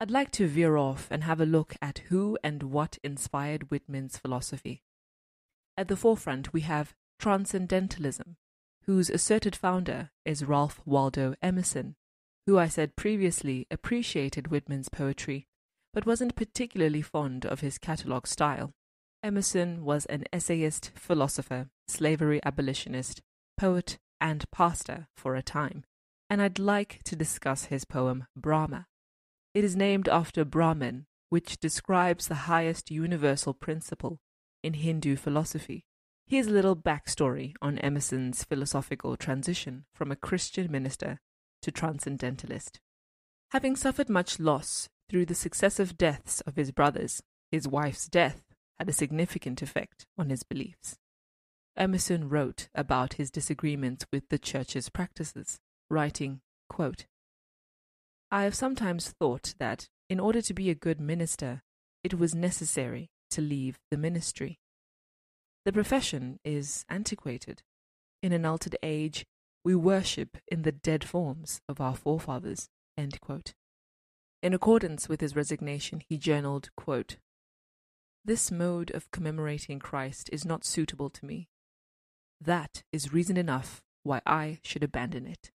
I'd like to veer off and have a look at who and what inspired Whitman's philosophy. At the forefront, we have Transcendentalism, whose asserted founder is Ralph Waldo Emerson, who I said previously appreciated Whitman's poetry, but wasn't particularly fond of his catalogue style. Emerson was an essayist, philosopher, slavery abolitionist, poet, and pastor for a time, and I'd like to discuss his poem Brahma. It is named after Brahman, which describes the highest universal principle in Hindu philosophy. Here's a little backstory on Emerson's philosophical transition from a Christian minister to transcendentalist. Having suffered much loss through the successive deaths of his brothers, his wife's death had a significant effect on his beliefs. Emerson wrote about his disagreements with the church's practices, writing, quote, "I have sometimes thought that, in order to be a good minister, it was necessary to leave the ministry. The profession is antiquated. In an altered age, we worship in the dead forms of our forefathers." End quote. In accordance with his resignation, he journaled, quote, "This mode of commemorating Christ is not suitable to me. That is reason enough why I should abandon it."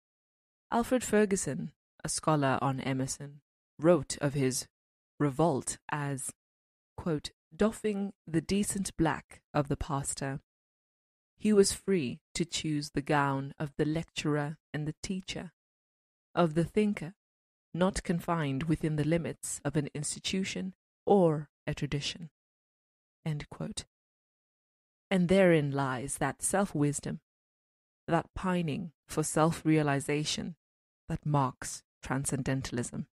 Alfred Ferguson, a scholar on Emerson, wrote of his revolt as, quote, "doffing the decent black of the pastor. He was free to choose the gown of the lecturer and the teacher, of the thinker, not confined within the limits of an institution or a tradition." End quote. And therein lies that self-wisdom, that pining for self-realization that marks Transcendentalism.